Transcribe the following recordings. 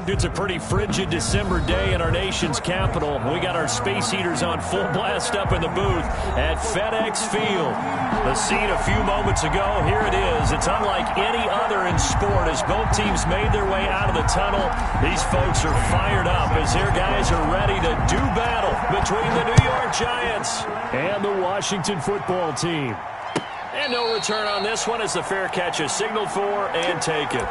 It's a pretty frigid December day in our nation's capital. We got our space heaters on full blast up in the booth at FedEx Field. The scene a few moments ago, here it is. It's unlike any other in sport as both teams made their way out of the tunnel. These folks are fired up as their guys are ready to do battle between the New York Giants and the Washington football team. And no return on this one as the fair catch is signaled for and taken.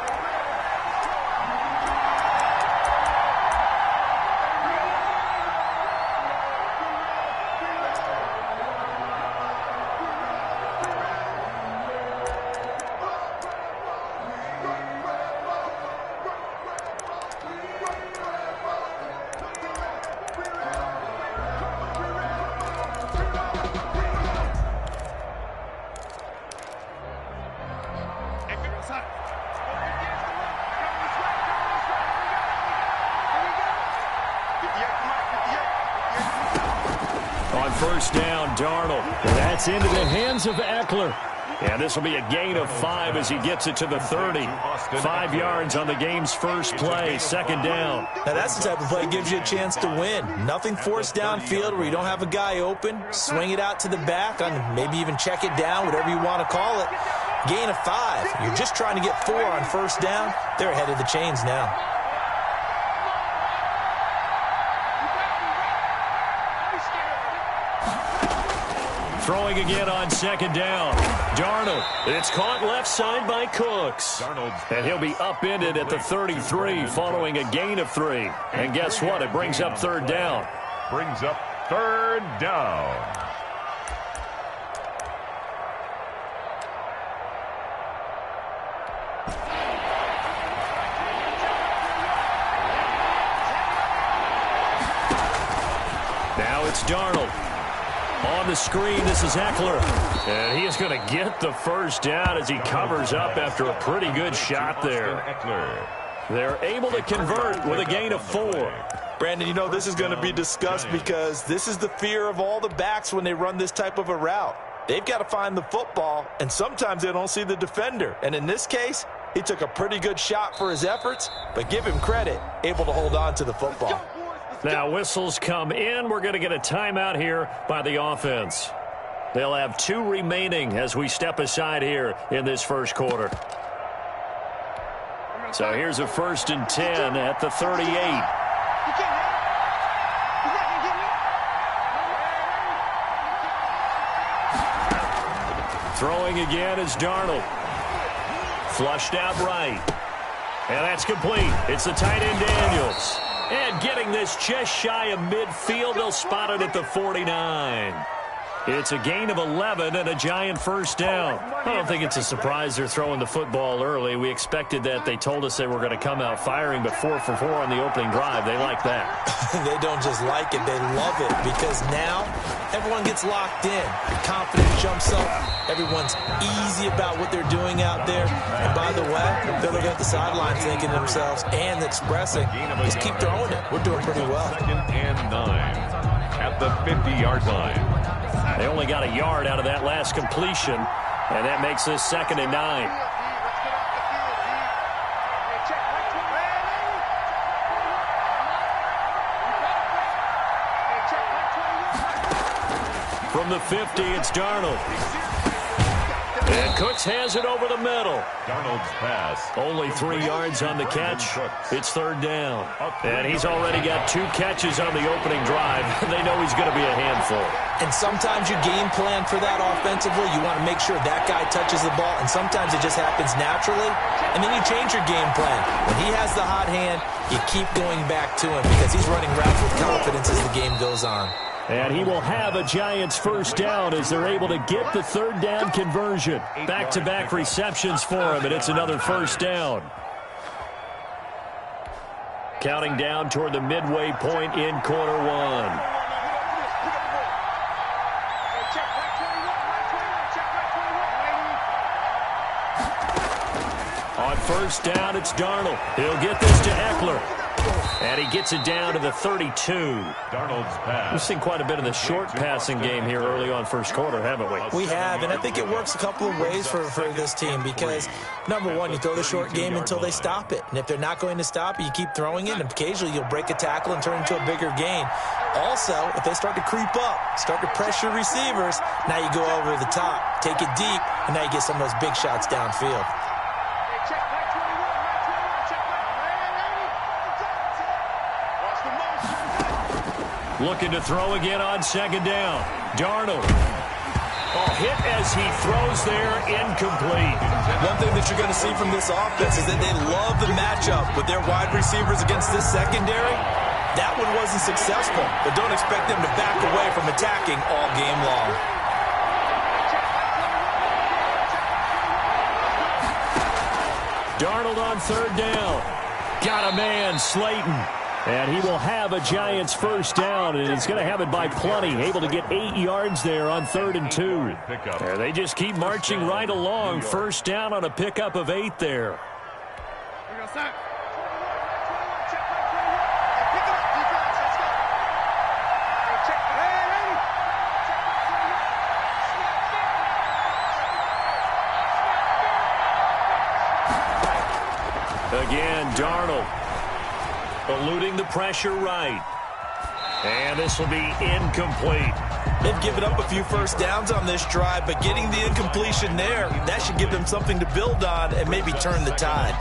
On first down, Darnold. That's into the hands of Eckler. And this will be a gain of 5 as he gets it to the 30. 5 yards on the game's first play, second down. Now that's the type of play that gives you a chance to win. Nothing forced downfield where you don't have a guy open. Swing it out to the back, and maybe even check it down, whatever you want to call it. Gain of 5. You're just trying to get 4 on first down. They're ahead of the chains now. Throwing again on second down. Darnold. It's caught left side by Cooks. And he'll be upended at the 33 following a gain of 3. And guess what? It brings up third down. Brings up third down. Now it's Darnold. On the screen, this is Eckler. And he is going to get the first down as he covers up after a pretty good shot there. They're able to convert with a gain of 4. Brandon, you know this is going to be discussed because this is the fear of all the backs when they run this type of a route. They've got to find the football, and sometimes they don't see the defender. And in this case, he took a pretty good shot for his efforts, but give him credit, able to hold on to the football. Now whistles come in. We're going to get a timeout here by the offense. They'll have 2 remaining as we step aside here in this first quarter. So here's a 1st and 10 at the 38. Throwing again is Darnold. Flushed out right. And that's complete. It's the tight end Daniels. And getting this just shy of midfield, they'll spot it at the 49. It's a gain of 11 and a Giant first down. I don't think it's a surprise they're throwing the football early. We expected that. They told us they were going to come out firing, but 4 for 4 on the opening drive. They like that. They don't just like it, they love it, because now everyone gets locked in. The confidence jumps up. Everyone's easy about what they're doing out there. And by the way, they're looking at the sidelines thinking to themselves and expressing, just keep throwing it. We're doing pretty well. 2nd and 9 at the 50-yard line. They only got a yard out of that last completion, and that makes this 2nd and 9. From the 50, it's Darnold. And Cooks has it over the middle. Darnold's pass. Only 3 yards on the catch. It's third down. And he's already got 2 catches on the opening drive. They know he's going to be a handful. And sometimes you game plan for that offensively. You want to make sure that guy touches the ball, and sometimes it just happens naturally. And then you change your game plan. When he has the hot hand, you keep going back to him because he's running routes with confidence as the game goes on. And he will have a Giants first down as they're able to get the third down conversion. Back-to-back receptions for him, and it's another first down. Counting down toward the midway point in quarter 1. On first down, it's Darnold. He'll get this to Eckler. And he gets it down to the 32. Darnold's pass. We've seen quite a bit of the short passing game here early on first quarter, haven't we? We have, and I think it works a couple of ways for this team because, number one, you throw the short game until they stop it. And if they're not going to stop it, you keep throwing it, and occasionally you'll break a tackle and turn it into a bigger gain. Also, if they start to creep up, start to pressure receivers, now you go over the top, take it deep, and now you get some of those big shots downfield. Looking to throw again on second down. Darnold. Oh, hit as he throws there, incomplete. One thing that you're going to see from this offense is that they love the matchup with their wide receivers against this secondary. That one wasn't successful, but don't expect them to back away from attacking all game long. Darnold on third down. Got a man, Slayton. And he will have a Giants first down, and he's going to have it by plenty. Able to get 8 yards there on 3rd and 2. And they just keep marching right along. First down on a pickup of 8 there. Again, Darnold. Eluding the pressure right. And this will be incomplete. They've given up a few first downs on this drive, but getting the incompletion there, that should give them something to build on and maybe turn the tide.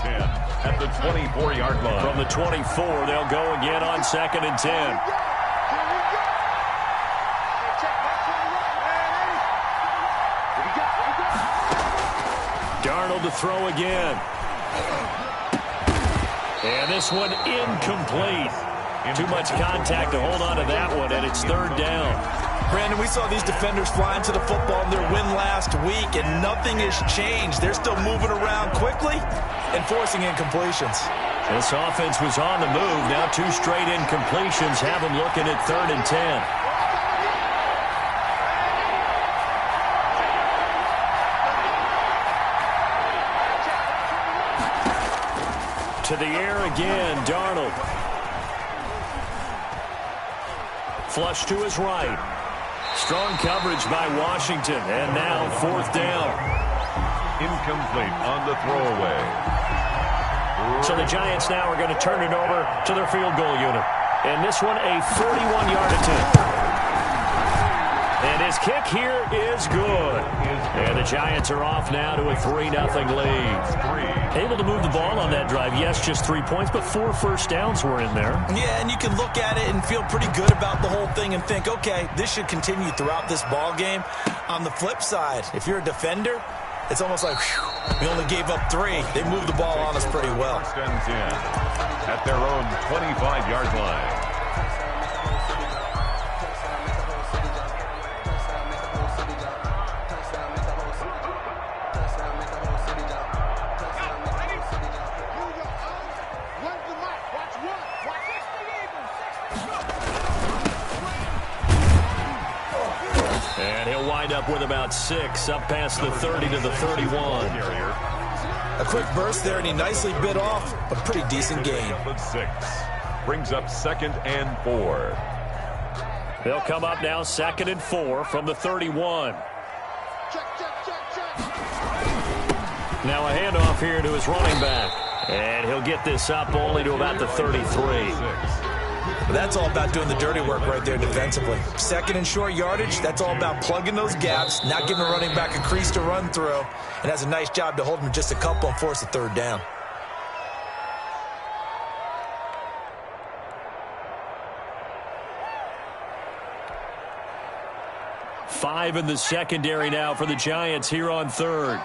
At the 24-yard line. From the 24, they'll go again on 2nd and 10. Darnold to throw again. And this one incomplete. Too much contact to hold on to that one, and it's 3rd down. Brandon, we saw these defenders fly into the football in their win last week, and nothing has changed. They're still moving around quickly and forcing incompletions. This offense was on the move. Now 2 straight incompletions have them looking at 3rd and 10. To the air again, Darnold. Flush to his right. Strong coverage by Washington, and now 4th down. Incomplete on the throwaway. So the Giants now are going to turn it over to their field goal unit. And this one a 41-yard attempt. And his kick here is good. And the Giants are off now to a 3-0 lead. Able to move the ball on that drive. Yes, just 3 points, but 4 first downs were in there. Yeah, and you can look at it and feel pretty good about the whole thing and think, okay, this should continue throughout this ball game. On the flip side, if you're a defender, it's almost like, whew, we only gave up 3. They moved the ball on us pretty well. First and 10 at their own 25-yard line. Up with about 6, up past the 30 to the 31. A quick burst there, and he nicely bit off a pretty decent gain. 6 brings up 2nd and 4. They'll come up now 2nd and 4 from the 31. Now a handoff here to his running back. And he'll get this up only to about the 33. But that's all about doing the dirty work right there defensively. 2nd and short yardage, that's all about plugging those gaps, not giving a running back a crease to run through, and has a nice job to hold him just a couple and force a 3rd down. Five in the secondary now for the Giants here on 3rd.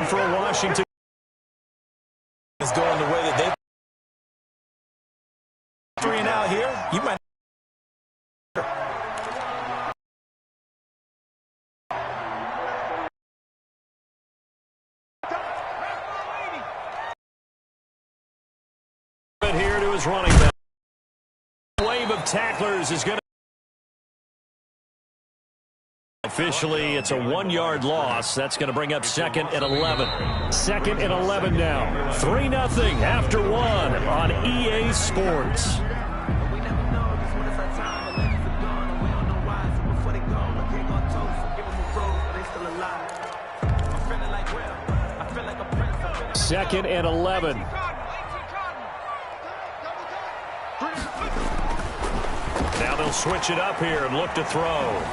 For Washington is going the way that they 3 and out here. You might here to his running back. Wave of tacklers is going to Officially, it's a 1-yard loss. That's going to bring up 2nd and 11. 2nd and 11 now. 3-0 after 1 on EA Sports. Second and 11. Now they'll switch it up here and look to throw.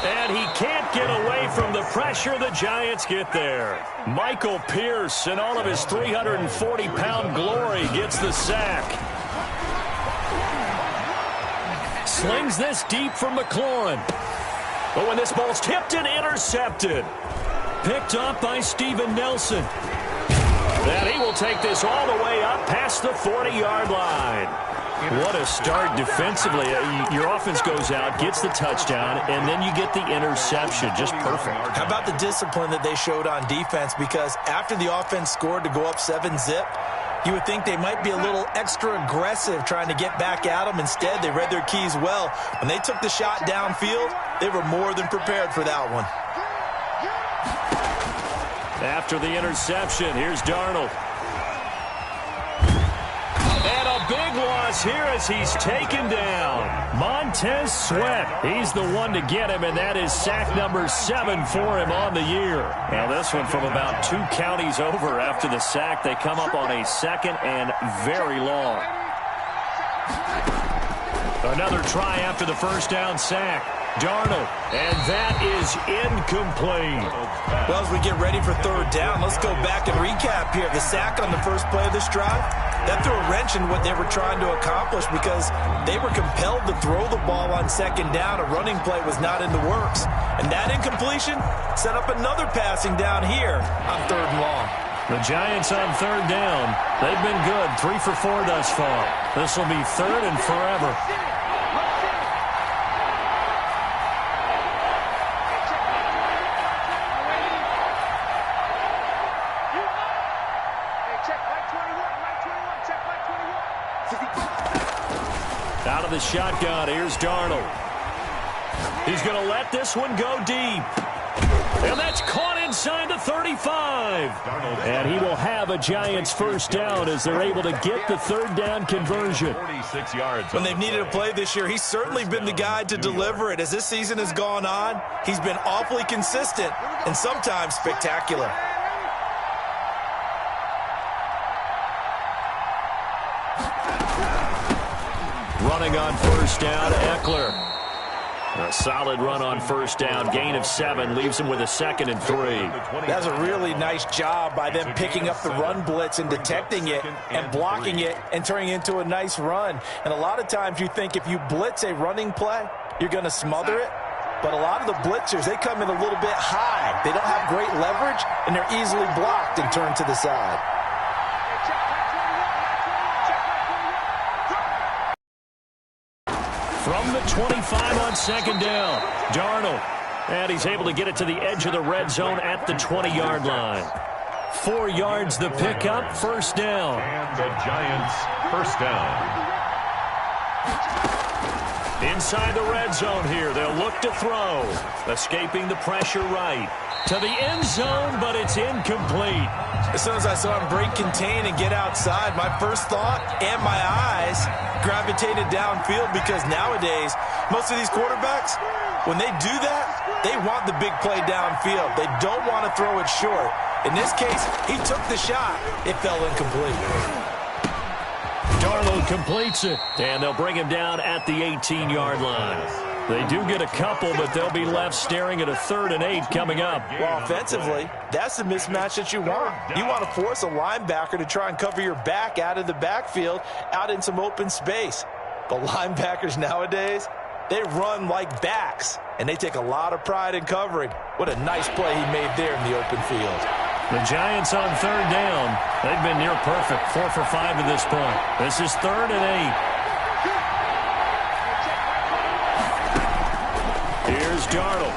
And he can't get away from the pressure. The Giants get there. Michael Pierce, in all of his 340-pound glory, gets the sack. Slings this deep from McLaurin. But when this ball's tipped and intercepted. Picked up by Steven Nelson. And he will take this all the way up past the 40-yard line. What a start defensively. Your offense goes out, gets the touchdown, and then you get the interception. Just perfect. How about the discipline that they showed on defense? Because after the offense scored to go up 7-zip, you would think they might be a little extra aggressive trying to get back at them. Instead, they read their keys well. When they took the shot downfield, they were more than prepared for that one. After the interception, here's Darnold. And a big loss here as he's taken down. Montez Sweat, he's the one to get him, and that is sack number 7 for him on the year. Now this one from about 2 counties over after the sack. They come up on a 2nd and very long. Another try after the first down sack. Darnold, and that is incomplete. Well, as we get ready for 3rd down, let's go back and recap here. The sack on the first play of this drive, that threw a wrench in what they were trying to accomplish because they were compelled to throw the ball on 2nd down. A running play was not in the works. And that incompletion set up another passing down here on 3rd and long. The Giants on 3rd down. They've been good, 3 for 4 thus far. This will be 3rd and forever. Out of the shotgun, here's Darnold. He's going to let this one go deep. And that's caught inside the 35. And he will have a Giants first down as they're able to get the 3rd down conversion. 46 yards. When they've needed a play this year, he's certainly been the guy to deliver it. As this season has gone on, he's been awfully consistent and sometimes spectacular. Running on first down, Eckler. A solid run on first down. Gain of 7 leaves him with a 2nd and 3. That's a really nice job by them picking up the run blitz and detecting it and blocking it and turning it into a nice run. And a lot of times you think if you blitz a running play, you're going to smother it. But a lot of the blitzers, they come in a little bit high. They don't have great leverage, and they're easily blocked and turned to the side. From the 25 on 2nd down, Darnold. And he's able to get it to the edge of the red zone at the 20-yard line. 4 yards the pickup, first down. And the Giants first down. Inside the red zone here, they'll look to throw. Escaping the pressure right. To the end zone, but it's incomplete. As soon as I saw him break contain and get outside, my first thought and my eyes gravitated downfield because nowadays, most of these quarterbacks, when they do that, they want the big play downfield. They don't want to throw it short. In this case, he took the shot. It fell incomplete. Darnold completes it, and they'll bring him down at the 18-yard line. They do get a couple, but they'll be left staring at a 3rd and 8 coming up. Well, offensively, that's the mismatch that you want. You want to force a linebacker to try and cover your back out of the backfield, out in some open space. The linebackers nowadays, they run like backs, and they take a lot of pride in covering. What a nice play he made there in the open field. The Giants on 3rd down. They've been near perfect, 4 for 5 to this point. This is 3rd and 8. Here's Darnold.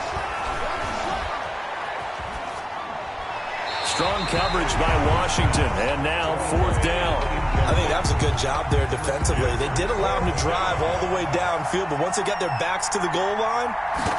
Strong coverage by Washington. And now 4th down. I think that was a good job there defensively. They did allow them to drive all the way downfield, but once they got their backs to the goal line,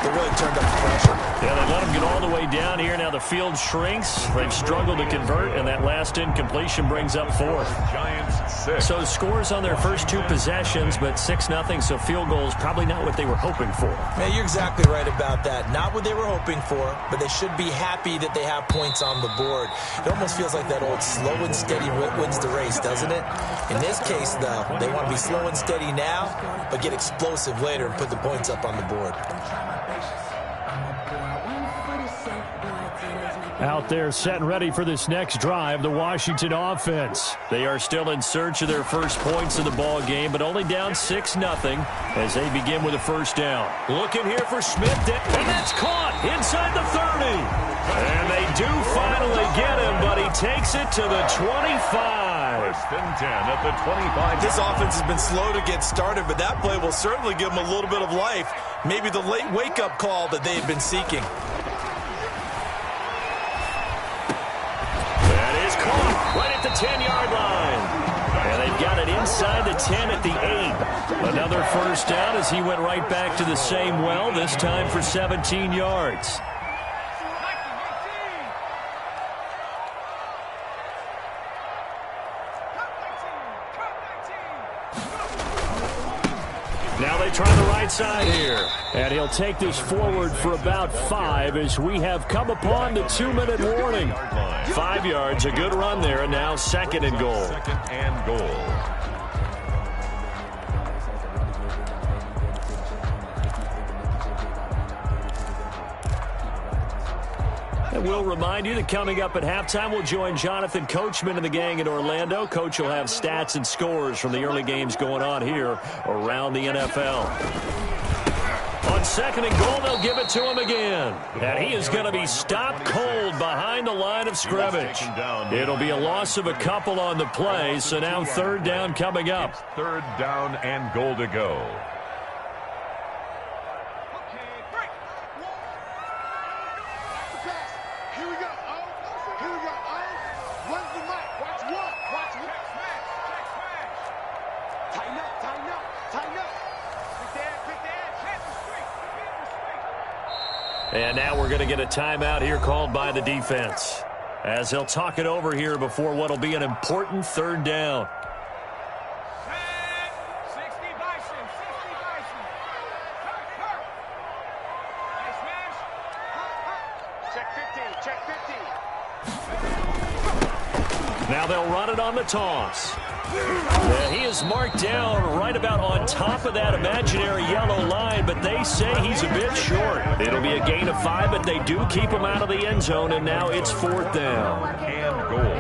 they really turned up the pressure. Yeah, they let them get all the way down here. Now the field shrinks. They've struggled to convert, and that last incompletion brings up 4th. Giants 6. So scores on their first 2 possessions, but 6-0, so field goals probably not what they were hoping for. Man, you're exactly right about that. Not what they were hoping for, but they should be happy that they have points on the board. It almost feels like that old slow and steady wins the race, doesn't it? In this case, though, they want to be slow and steady now, but get explosive later and put the points up on the board. Out there set and ready for this next drive, the Washington offense. They are still in search of their first points of the ball game, but only down 6-0 as they begin with a 1st down. Looking here for Smith, and that's caught inside the 30. And they do finally get him, but he takes it to the 25. 1st and 10 at the 25. This offense has been slow to get started, but that play will certainly give them a little bit of life. Maybe the late wake-up call that they've been seeking. Right at the 10-yard line. And they've got it inside the 10 at the 8. Another 1st down as he went right back to the same well, this time for 17 yards. Now they try the right side here. And he'll take this forward for about 5 as we have come upon the 2-minute warning. 5 yards, a good run there, and now 2nd and goal. 2nd and goal. And we'll remind you that coming up at halftime, we'll join Jonathan Coachman and the gang in Orlando. Coach will have stats and scores from the early games going on here around the NFL. On 2nd and goal, they'll give it to him again. And he is going to be stopped cold behind the line of scrimmage. It'll be a loss of a couple on the play, so now 3rd down coming up. It's 3rd down and goal to go. And now we're going to get a timeout here called by the defense, as he'll talk it over here before what will be an important 3rd down. Now they'll run it on the toss. Yeah, he is marked down right about on top of that imaginary yellow line, but they say he's a bit short. It'll be a gain of 5, but they do keep him out of the end zone, and now it's 4th down. And goal.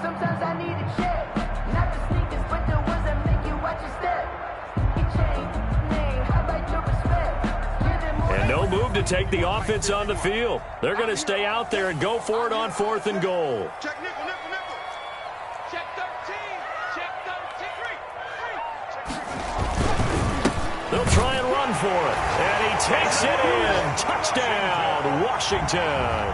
Sometimes I need a check, not the sneakers, but the ones that make you watch your step. Your chain, name, highlight your respect. And no move to take the offense on the field. They're going to stay out there and go for it on 4th and goal. Check nickel, nickel, nickel. Check 13. Check 13. They'll try and run for it. And he takes it in. Touchdown, Washington.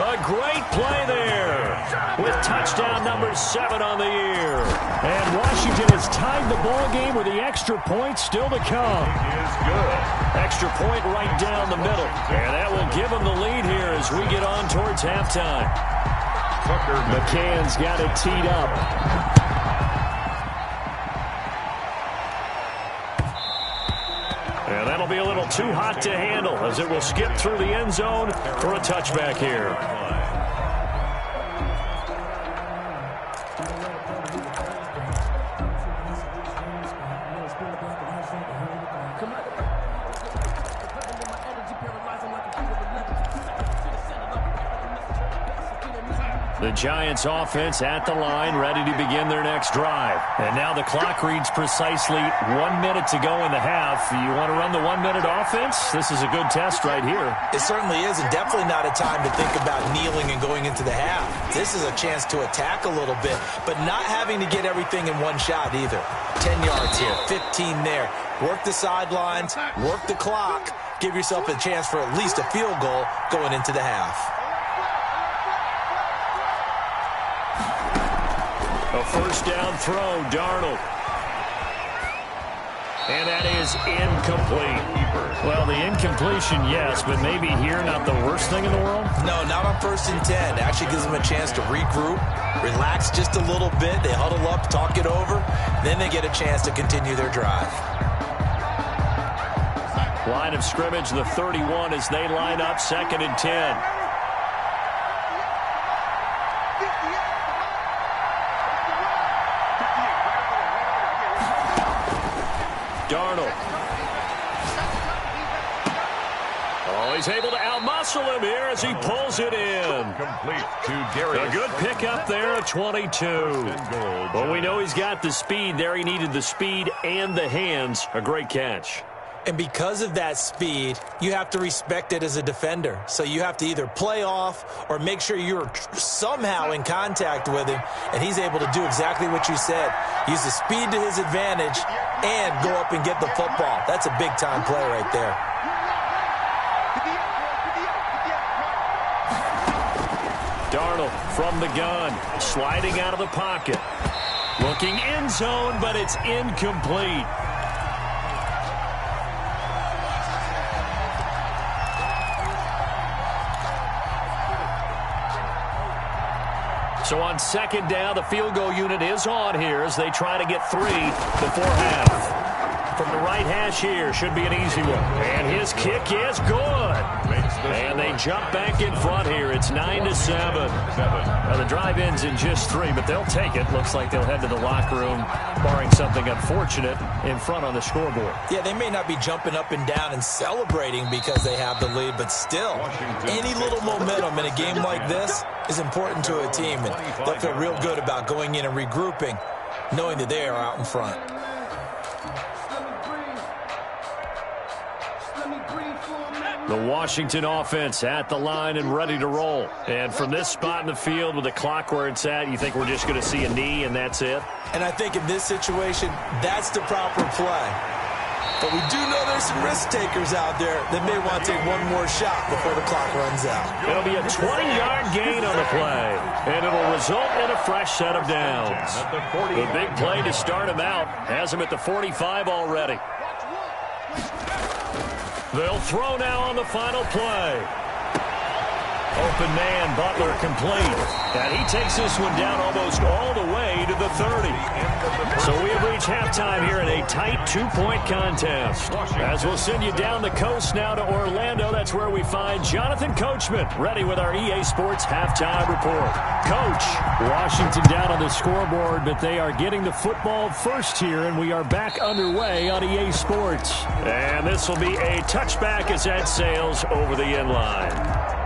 A great play there with touchdown number 7 on the year. And Washington has tied the ball game with the extra point still to come. Is good. Extra point right down the middle. And that will give them the lead here as we get on towards halftime. Tucker McCann's got it teed up. And that'll be a little too hot to handle as it will skip through the end zone for a touchback here. The Giants offense at the line, ready to begin their next drive. And now the clock reads precisely 1 minute to go in the half. You want to run the 1 minute offense? This is a good test right here. It certainly is, and definitely not a time to think about kneeling and going into the half. This is a chance to attack a little bit, but not having to get everything in one shot either. 10 yards here, 15 there. Work the sidelines, work the clock, give yourself a chance for at least a field goal going into the half. A first down throw, Darnold. And that is incomplete. Well, the incompletion, yes, but maybe here not the worst thing in the world? No, not on 1st and 10. It actually gives them a chance to regroup, relax just a little bit. They huddle up, talk it over. Then they get a chance to continue their drive. Line of scrimmage, the 31 as they line up 2nd and 10. Darnold. Oh, he's able to outmuscle him here as he pulls it in. Complete to Darius. A good pickup there at 22. Well, we know he's got the speed there. He needed the speed and the hands. A great catch. And because of that speed, you have to respect it as a defender. So you have to either play off or make sure you're somehow in contact with him, and he's able to do exactly what you said. Use the speed to his advantage and go up and get the football. That's a big-time play right there. Darnold from the gun, sliding out of the pocket. Looking end zone, but it's incomplete. So on 2nd down, the field goal unit is on here as they try to get 3 before half. From the right hash here, should be an easy one. And his kick is good. And they jump back in front here. It's 9-7. Now the drive ends in just 3, but they'll take it. Looks like they'll head to the locker room, barring something unfortunate, in front on the scoreboard. Yeah, they may not be jumping up and down and celebrating because they have the lead, but still, any little momentum in a game like this is important to a team, and they'll feel real good about going in and regrouping, knowing that they are out in front. The Washington offense at the line and ready to roll. And from this spot in the field with the clock where it's at, you think we're just going to see a knee and that's it? And I think in this situation, that's the proper play. But we do know there's some risk takers out there that may want to take one more shot before the clock runs out. It'll be a 20-yard gain on the play, and it'll result in a fresh set of downs. The big play to start him out has him at the 45 already. They'll throw now on the final play. Open man, Butler complete. And he takes this one down almost all the way to the 30. So we have reached halftime here in a tight 2-point contest. As we'll send you down the coast now to Orlando, that's where we find Jonathan Coachman, ready with our EA Sports halftime report. Coach, Washington down on the scoreboard, but they are getting the football first here, and we are back underway on EA Sports. And this will be a touchback as that sails over the end line.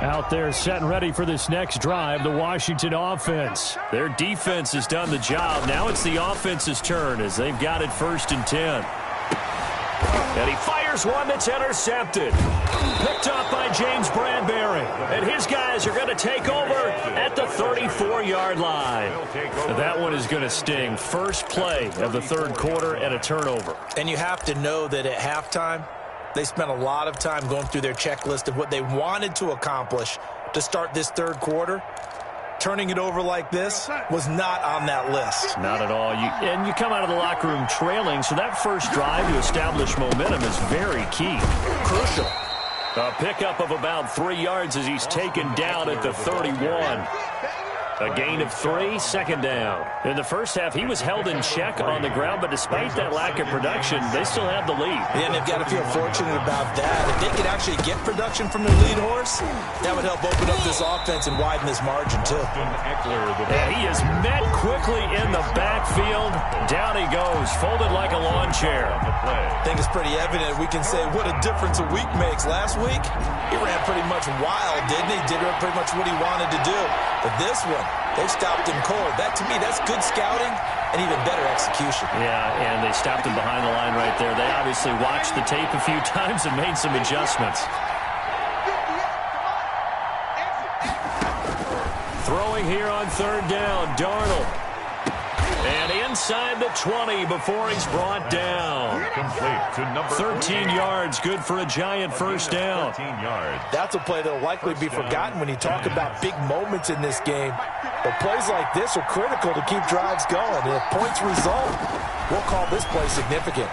Out there set and ready for this next drive, the Washington offense. Their defense has done the job. Now it's the offense's turn as they've got it 1st and 10. And he fires one that's intercepted. Picked up by James Bradbury. And his guys are going to take over at the 34-yard line. That one is going to sting. First play of the 3rd quarter and a turnover. And you have to know that at halftime, they spent a lot of time going through their checklist of what they wanted to accomplish to start this 3rd quarter. Turning it over like this was not on that list. Not at all. And you come out of the locker room trailing, so that first drive to establish momentum is very key. Crucial. A pickup of about 3 yards as he's taken down at the 31. A gain of 3, 2nd down. In the first half, he was held in check on the ground, but despite that lack of production, they still have the lead. And they've got to feel fortunate about that. If they could actually get production from their lead horse, that would help open up this offense and widen this margin, too. And he is met quickly in the backfield. Down he goes, folded like a lawn chair. I think it's pretty evident. We can say what a difference a week makes. Last week, he ran pretty much wild, didn't he? Did pretty much what he wanted to do. But this one, they stopped him cold. That, to me, that's good scouting and even better execution. Yeah, and they stopped him behind the line right there. They obviously watched the tape a few times and made some adjustments. Throwing here on 3rd down, Darnold. And inside the 20 before he's brought down. Complete to number 13 yards, good for a Giant first down. 13 yards. That's a play that will likely be forgotten when you talk about big moments in this game. But plays like this are critical to keep drives going. And if points result, we'll call this play significant.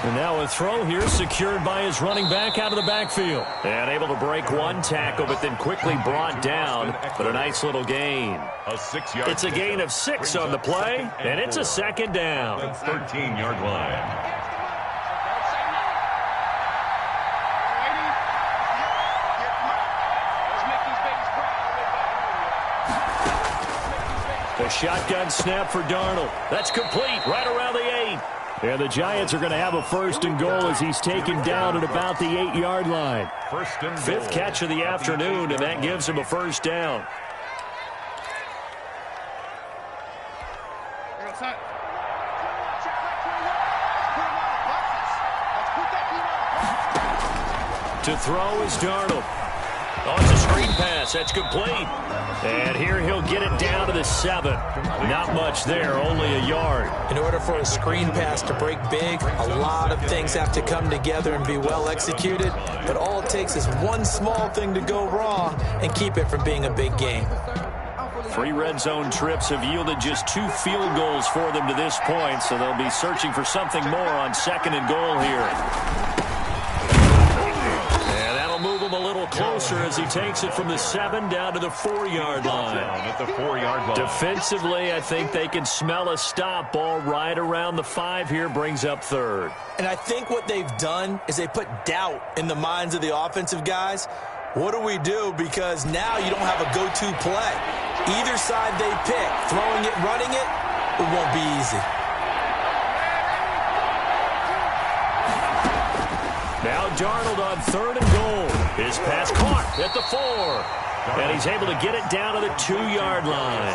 And now a throw here secured by his running back out of the backfield. And able to break one tackle, but then quickly brought down. But a nice little gain. A 6-yard. It's a gain of 6 on the play, and it's a second down. 13-yard line. The shotgun snap for Darnold. That's complete right around the 8. And the Giants are going to have a first and goal as he's taken down at about the 8-yard line. First and Fifth goal. catch of the afternoon, and that gives him a first down. To throw is Darnold. Oh, it's a screen pass. That's complete. And here he'll get it down to the 7. Not much there, only a yard. In order for a screen pass to break big, a lot of things have to come together and be well executed. But all it takes is one small thing to go wrong and keep it from being a big game. 3 red zone trips have yielded just 2 field goals for them to this point, so they'll be searching for something more on second and goal here. Move him a little closer as he takes it from the 7 down to the 4-yard line. At the 4-yard line. Defensively, I think they can smell a stop. Ball right around the 5 here, brings up third. And I think what they've done is they put doubt in the minds of the offensive guys. What do we do? Because now you don't have a go-to play. Either side they pick, throwing it, running it, it won't be easy. Now Darnold on 3rd and goal. His pass caught at the 4. And he's able to get it down to the 2-yard line.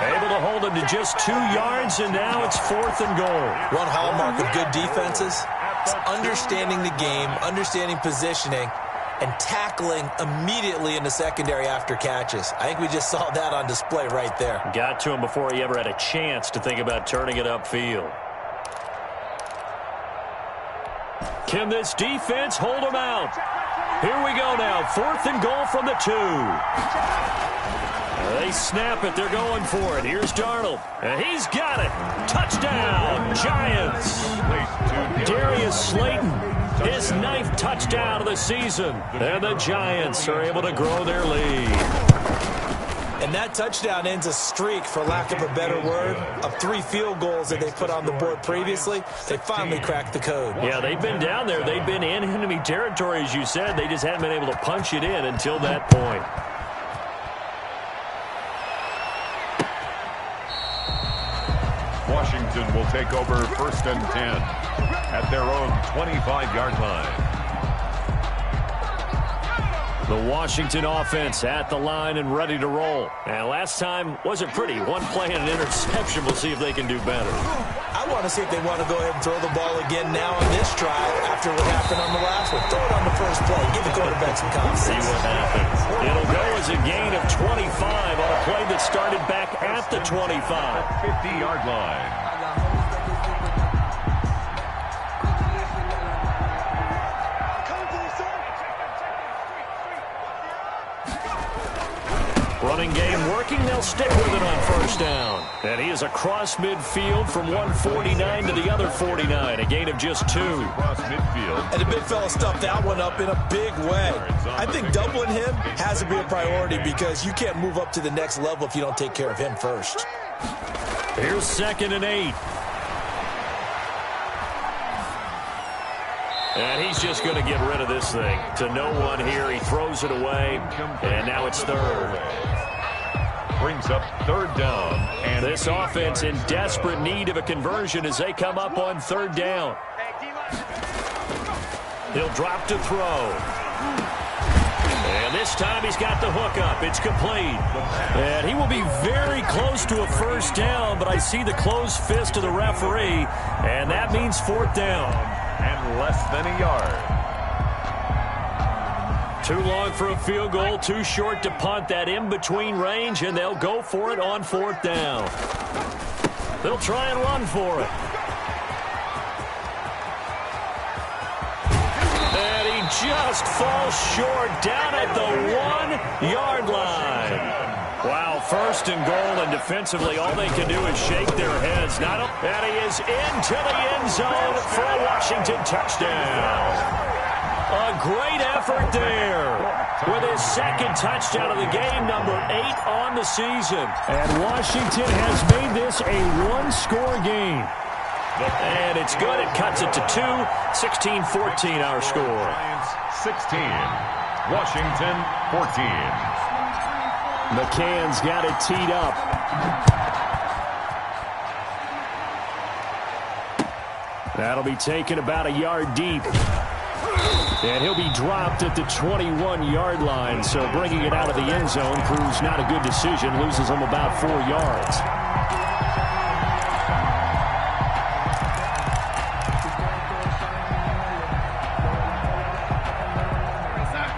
Able to hold him to just 2 yards, and now it's 4th and goal. One hallmark of good defenses is understanding the game, understanding positioning, and tackling immediately in the secondary after catches. I think we just saw that on display right there. Got to him before he ever had a chance to think about turning it upfield. Can this defense hold him out? Here we go now. 4th and goal from the 2. They snap it. They're going for it. Here's Darnold. And he's got it. Touchdown, Giants. Darius Slayton, his 9th touchdown of the season. And the Giants are able to grow their lead. And that touchdown ends a streak, for lack of a better word, of 3 field goals that they put on the board previously. They finally cracked the code. Yeah, they've been down there. They've been in enemy territory, as you said. They just haven't been able to punch it in until that point. Washington will take over 1st and 10 at their own 25-yard line. The Washington offense at the line and ready to roll. And last time wasn't pretty. 1 play and an interception. We'll see if they can do better. I want to see if they want to go ahead and throw the ball again now on this drive after what happened on the last one. Throw it on the first play. Give the quarterback some confidence. See what happens. It'll go as a gain of 25 on a play that started back at the 25. 50-yard line. Running game working. They'll stick with it on 1st down. And he is across midfield from 149 to the other 49. A gain of just 2. Across midfield. And the big fella stuffed that one up in a big way. I think doubling him has to be a priority because you can't move up to the next level if you don't take care of him first. Here's 2nd and 8. And he's just going to get rid of this thing. To no one here. He throws it away. And now it's 3rd. Brings up 3rd down. And this offense in desperate need of a conversion as they come up on 3rd down. He'll drop to throw. And this time he's got the hook up. It's complete. And he will be very close to a 1st down, but I see the closed fist of the referee, and that means 4th down. And less than a yard. Too long for a field goal, too short to punt. That in-between range, and they'll go for it on 4th down. They'll try and run for it. And he just falls short down at the 1-yard line. Wow, first and goal, and defensively all they can do is shake their heads. And he is into the end zone for a Washington touchdown. A great effort there with his second touchdown of the game, number 8 on the season. And Washington has made this a one-score game. And it's good. It cuts it to 2. 16-14 our score. Giants 16. Washington 14. McCann's got it teed up. That'll be taken about a yard deep. And he'll be dropped at the 21-yard line. So bringing it out of the end zone proves not a good decision. Loses him about 4 yards.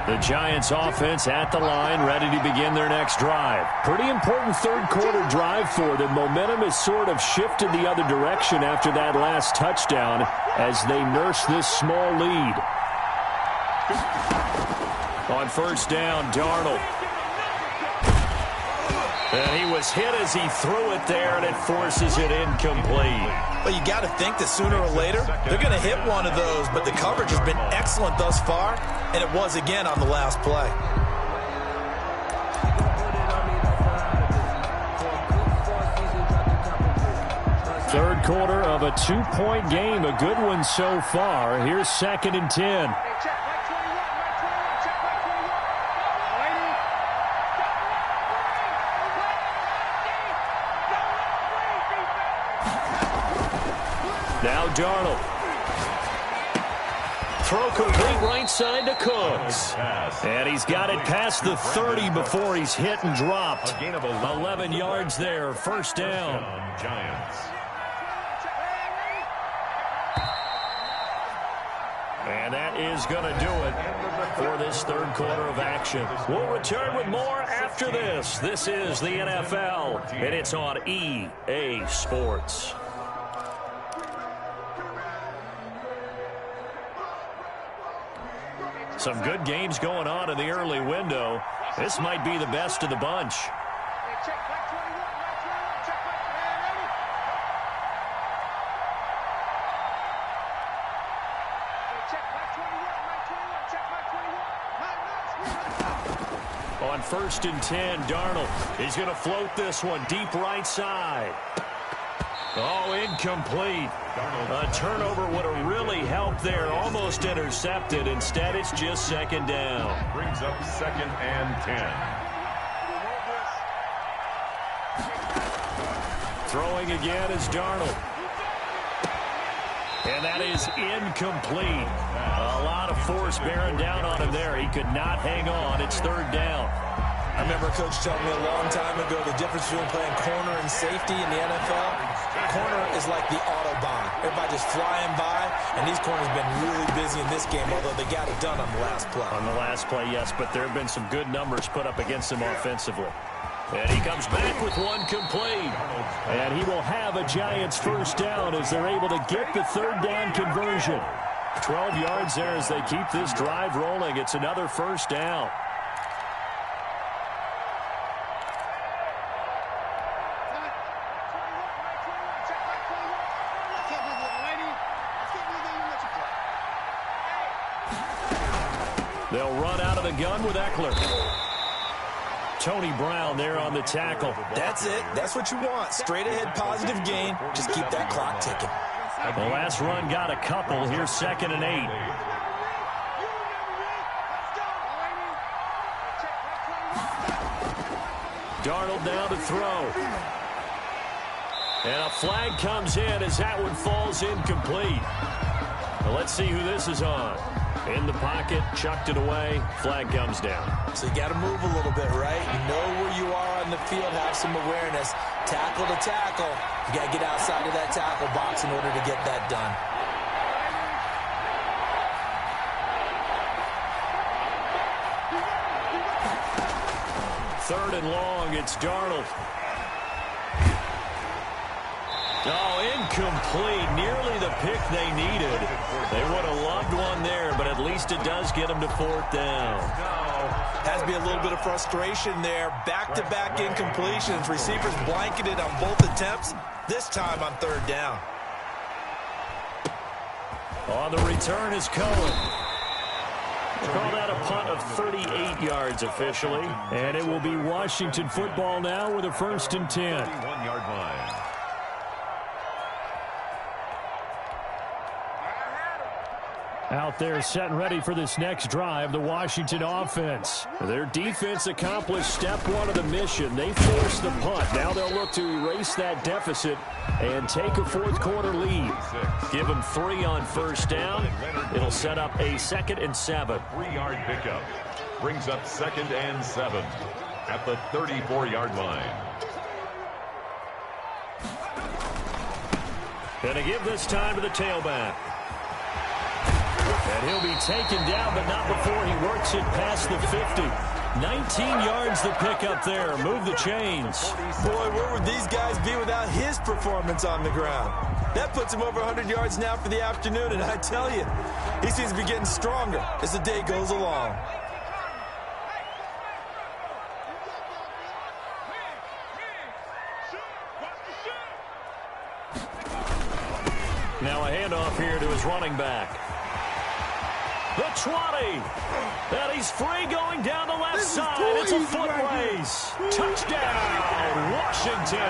The Giants offense at the line, ready to begin their next drive. Pretty important third quarter drive for them. Momentum has sort of shifted the other direction after that last touchdown as they nurse this small lead. On first down, Darnold. And he was hit as he threw it there, and it forces it incomplete. Well, you got to think that sooner or later they're going to hit one of those, but the coverage has been excellent thus far, and it was again on the last play. Third quarter of a 2-point game, a good one so far. Here's 2nd and 10. Now Darnold. Throw complete right side to Cooks. And he's got it past the 30 before he's hit and dropped. A gain of 11 yards there, first down. Giants. And that is going to do it for this third quarter of action. We'll return with more after this. This is the NFL, and it's on EA Sports. Some good games going on in the early window. This might be the best of the bunch. On first and 10, Darnold. He's going to float this one deep right side. Oh, incomplete. A turnover would have really helped there. Almost intercepted. Instead, it's just second down. Brings up 2nd and 10. Throwing again is Darnold. And that is incomplete. A lot of force bearing down on him there. He could not hang on. It's third down. I remember Coach telling me a long time ago the difference between playing corner and safety in the NFL. Corner is like the Autobahn. Everybody just flying by, and these corners have been really busy in this game, although they got it done on the last play. On the last play, yes, but there have been some good numbers put up against him offensively. And he comes back with one complete. And he will have a Giants first down as they're able to get the third down conversion. 12 yards there as they keep this drive rolling. It's another first down. They'll run out of the gun with Eckler. Tony Brown there on the tackle. That's it. That's what you want. Straight ahead positive gain. Just keep that clock ticking. The last run got a couple. Here's 2nd and 8. Darnold down to throw. And a flag comes in as that one falls incomplete. Well, let's see who this is on. In the pocket, chucked it away, flag comes down. So you got to move a little bit, right? You know where you are on the field, have some awareness. Tackle to tackle. You got to get outside of that tackle box in order to get that done. Third and long, it's Darnold. Oh, incomplete. Nearly the pick they needed. They would have loved one there, but at least it does get them to 4th down. Has to be a little bit of frustration there. Back-to-back incompletions. Receivers blanketed on both attempts. This time on 3rd down. On the return is Cohen. Call that a punt of 38 yards officially. And it will be Washington football now with a 1st and 10. 31-yard line. Out there set and ready for this next drive, the Washington offense. Their defense accomplished step 1 of the mission. They forced the punt. Now they'll look to erase that deficit and take a 4th quarter lead. Give them 3 on 1st down. It'll set up a 2nd and 7. 3-yard pickup. Brings up 2nd and 7 at the 34-yard line. Gonna give this time to the tailback. And he'll be taken down, but not before he works it past the 50. 19 yards to pick up there. Move the chains. Boy, where would these guys be without his performance on the ground? That puts him over 100 yards now for the afternoon, and I tell you, he seems to be getting stronger as the day goes along. Now a handoff here to his running back. The 20. And he's free going down the left side. It's a foot race. Touchdown, Washington.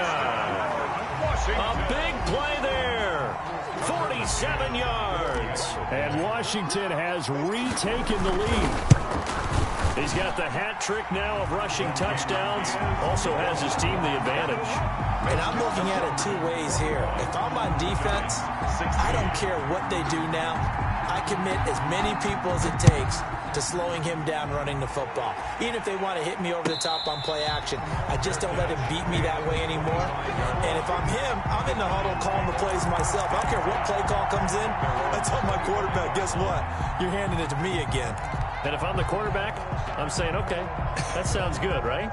A big play there. 47 yards. And Washington has retaken the lead. He's got the hat trick now of rushing touchdowns. Also has his team the advantage. And I'm looking at it 2 ways here. If I'm on defense, I don't care what they do now. I commit as many people as it takes to slowing him down running the football. Even if they want to hit me over the top on play action, I just don't let him beat me that way anymore. And if I'm him, I'm in the huddle calling the plays myself. I don't care what play call comes in. I tell my quarterback, guess what? You're handing it to me again. And if I'm the quarterback, I'm saying, okay, that sounds good, right?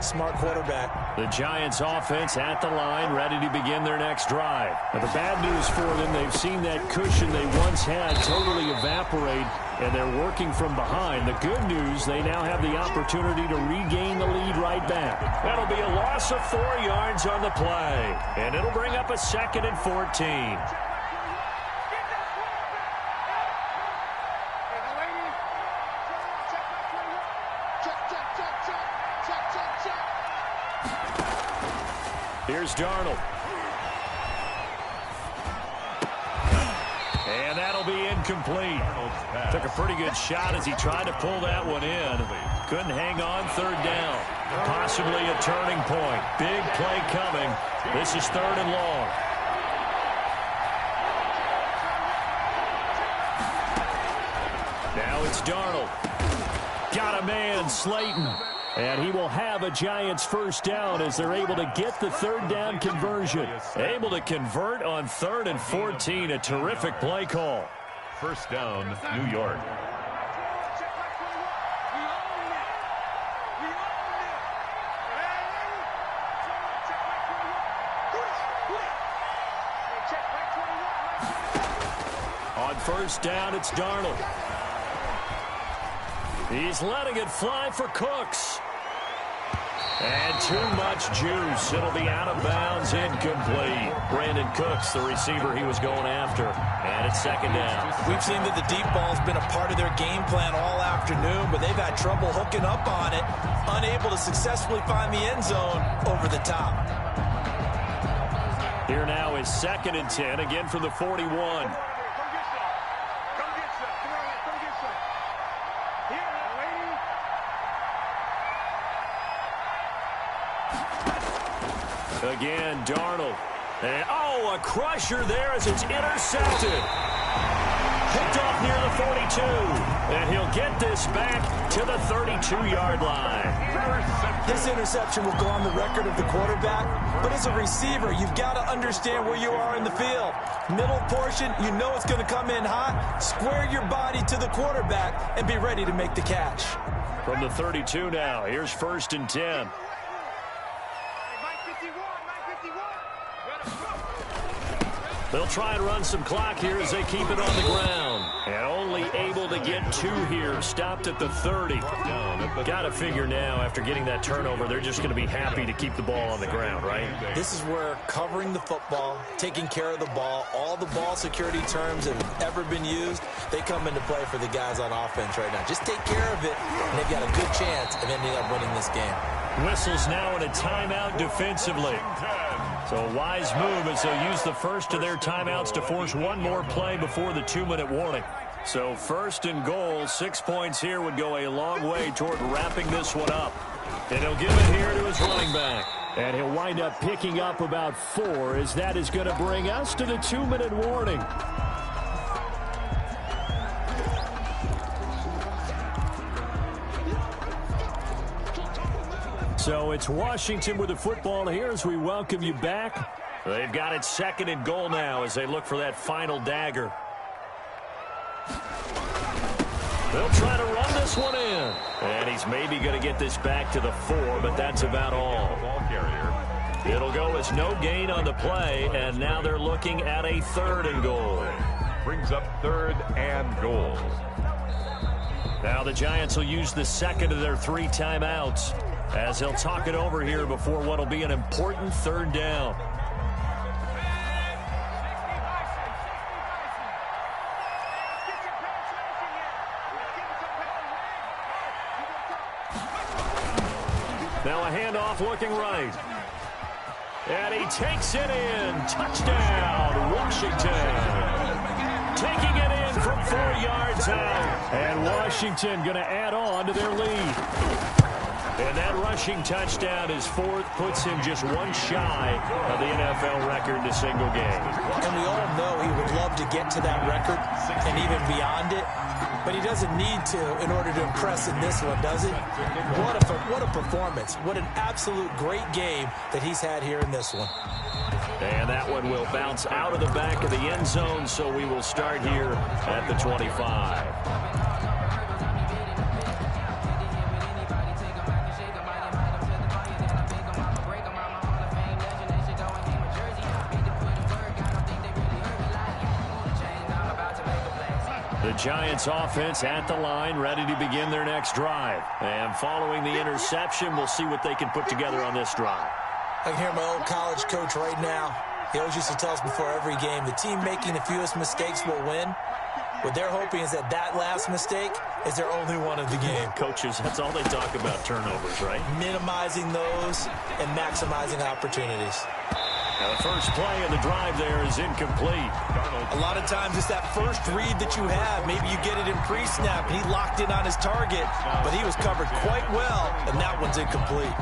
Smart quarterback. The Giants offense at the line, ready to begin their next drive. Now, the bad news for them, they've seen that cushion they once had totally evaporate, and they're working from behind. The good news, they now have the opportunity to regain the lead right back. That'll be a loss of 4 yards on the play, and it'll bring up a 2nd and 14. Here's Darnold. And that'll be incomplete. Took a pretty good shot as he tried to pull that one in. Couldn't hang on 3rd down. Possibly a turning point. Big play coming. This is 3rd and long. Now it's Darnold. Got a man, Slayton. And he will have a Giants 1st down as they're able to get the 3rd down conversion. Able to convert on 3rd and 14. A terrific play call. 1st down, New York. On 1st down, it's Darnold. He's letting it fly for Cooks. And too much juice. It'll be out of bounds, incomplete. Brandon Cooks, the receiver he was going after. And it's 2nd down. We've seen that the deep ball's been a part of their game plan all afternoon, but they've had trouble hooking up on it, unable to successfully find the end zone over the top. Here now is 2nd and 10, again from the 41. Again, Darnold. And, oh, a crusher there as it's intercepted. Picked off near the 42. And he'll get this back to the 32-yard line. This interception will go on the record of the quarterback, but as a receiver, you've got to understand where you are in the field. Middle portion, you know it's going to come in hot. Square your body to the quarterback and be ready to make the catch. From the 32 now, here's 1st and 10. They'll try and run some clock here as they keep it on the ground. And only able to get 2 here. Stopped at the 30. Got to figure now, after getting that turnover, they're just going to be happy to keep the ball on the ground, right? This is where covering the football, taking care of the ball, all the ball security terms that have ever been used, they come into play for the guys on offense right now. Just take care of it, and they've got a good chance of ending up winning this game. Whistles now in a timeout defensively. So a wise move as they'll use the first of their timeouts to force one more play before the 2-minute warning. So 1st and goal, 6 points here would go a long way toward wrapping this one up. And he'll give it here to his running back. And he'll wind up picking up about 4 as that is going to bring us to the 2-minute warning. So it's Washington with the football here as we welcome you back. They've got it 2nd and goal now as they look for that final dagger. They'll try to run this one in. And he's maybe going to get this back to the 4, but that's about all. It'll go as no gain on the play, and now they're looking at a 3rd and goal. Brings up 3rd and goal. Now the Giants will use the 2nd of their 3 timeouts as they'll talk it over here before what will be an important 3rd down. Now a handoff looking right. And he takes it in. Touchdown, Washington. Taking it in from 4 yards out. And Washington going to add on to their lead. And that rushing touchdown is 4th, puts him just 1 shy of the NFL record in a single game. And we all know he would love to get to that record and even beyond it, but he doesn't need to in order to impress in this one, does he? What a performance. What an absolute great game that he's had here in this one. And that one will bounce out of the back of the end zone, so we will start here at the 25. The Giants offense at the line, ready to begin their next drive. And following the interception, we'll see what they can put together on this drive. I can hear my old college coach right now. He always used to tell us before every game, the team making the fewest mistakes will win. What they're hoping is that last mistake is their only one of the game. Coaches, that's all they talk about, turnovers, right? Minimizing those and maximizing opportunities. Now the first play of the drive there is incomplete. A lot of times it's that first read that you have. Maybe you get it in pre-snap, and he locked in on his target, but he was covered quite well, and that one's incomplete.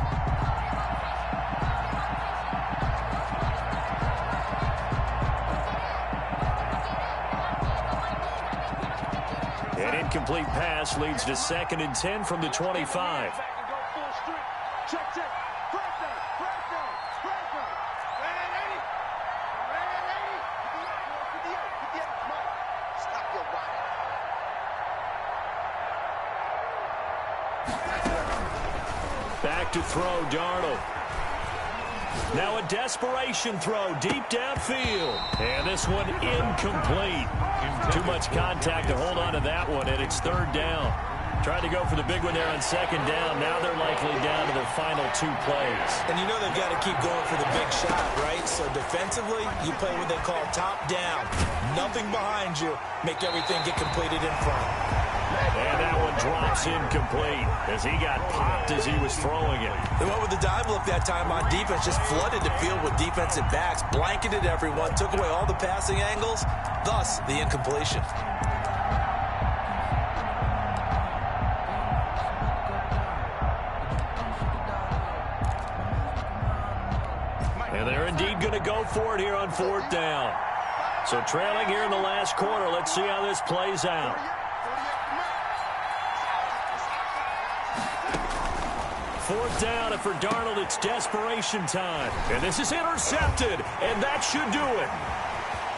An incomplete pass leads to 2nd and 10 from the 25. Back to throw, Darnold. Now a desperation throw deep downfield. And this one incomplete. Too much contact to hold on to that one, and it's 3rd down. Tried to go for the big one there on 2nd down. Now they're likely down to their final 2 plays. And you know they've got to keep going for the big shot, right? So defensively, you play what they call top down. Nothing behind you. Make everything get completed in front. And that one drops incomplete as he got popped as he was throwing it. They went with the dive look that time on defense, just flooded the field with defensive backs, blanketed everyone, took away all the passing angles, thus the incompletion. And they're indeed going to go for it here on 4th down. So trailing here in the last quarter, let's see how this plays out. 4th down, and for Darnold, it's desperation time. And this is intercepted, and that should do it.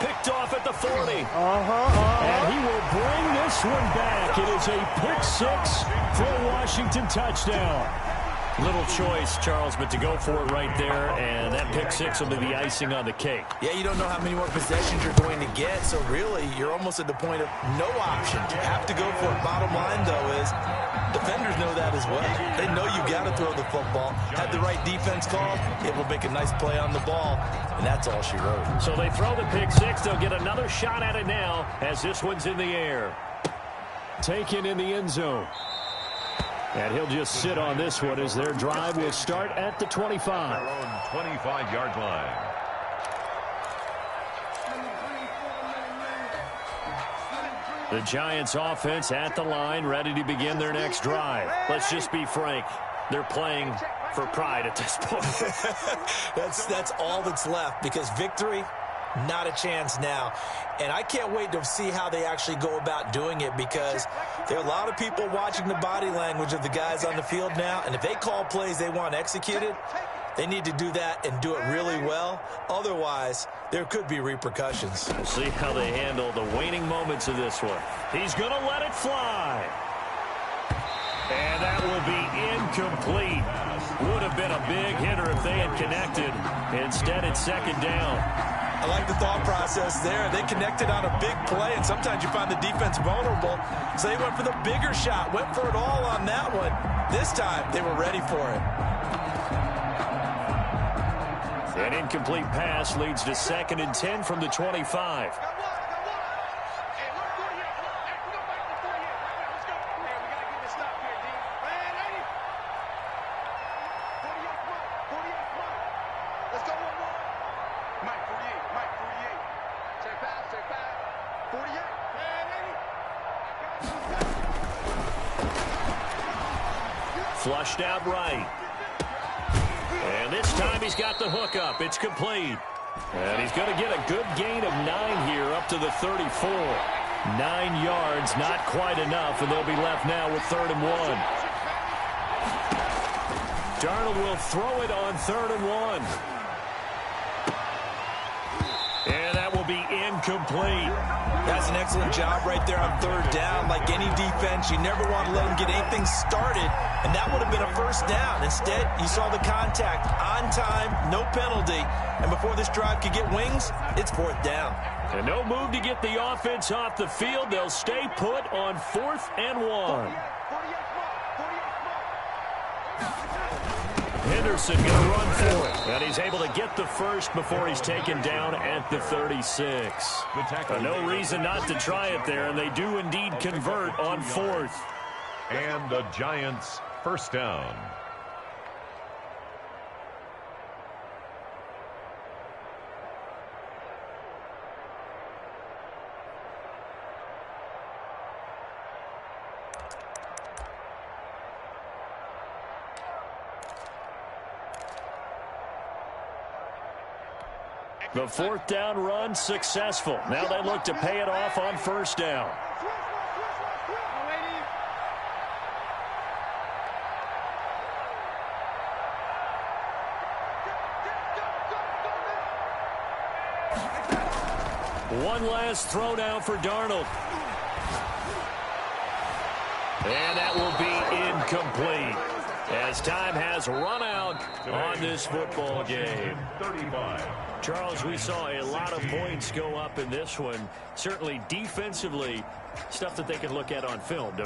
Picked off at the 40. And he will bring this one back. It is a pick 6 for a Washington touchdown. Little choice, Charles, but to go for it right there, and that pick six will be the icing on the cake. Yeah, you don't know how many more possessions you're going to get, so really you're almost at the point of no option. You have to go for it. Bottom line, though, is defenders know that as well. They know you got to throw the football. Had the right defense called, it will make a nice play on the ball, and that's all she wrote. So they throw the pick six. They'll get another shot at it now as this one's in the air. Taken in the end zone. And he'll just sit on this one as their drive will start at the 25. Their own 25-yard line. The Giants offense at the line, ready to begin their next drive. Let's just be frank. They're playing for pride at this point. That's all that's left, because victory, not a chance now. And I can't wait to see how they actually go about doing it, because there are a lot of people watching the body language of the guys on the field now, and if they call plays they want executed, they need to do that and do it really well. Otherwise, there could be repercussions. We'll see how they handle the waning moments of this one. He's going to let it fly. And that will be incomplete. Would have been a big hitter if they had connected. Instead, it's second down. I like the thought process there. They connected on a big play, and sometimes you find the defense vulnerable. So they went for the bigger shot, went for it all on that one. This time, they were ready for it. An incomplete pass leads to 2nd and 10 from the 25. Flushed out right. And this time he's got the hook up. It's complete. And he's going to get a good gain of 9 here up to the 34. 9 yards, not quite enough, and they'll be left now with 3rd and 1. Darnold will throw it on 3rd and 1. And that will be incomplete. That's an excellent job right there on 3rd down. Like any defense, you never want to let them get anything started, and that would have been a 1st down. Instead, you saw the contact on time, no penalty, and before this drive could get wings, it's 4th down. And no move to get the offense off the field. They'll stay put on 4th and 1. Henderson going to run for it. And he's able to get the first before he's taken down at the 36. No reason not to try it there, and they do indeed convert on 4th. And the Giants' 1st down. The 4th down run successful. Now they look to pay it off on 1st down. One last throw now for Darnold. And that will be incomplete, as time has run out on this football game. 35. Charles, we saw a lot of points go up in this one. Certainly defensively, stuff that they can look at on film, don't you?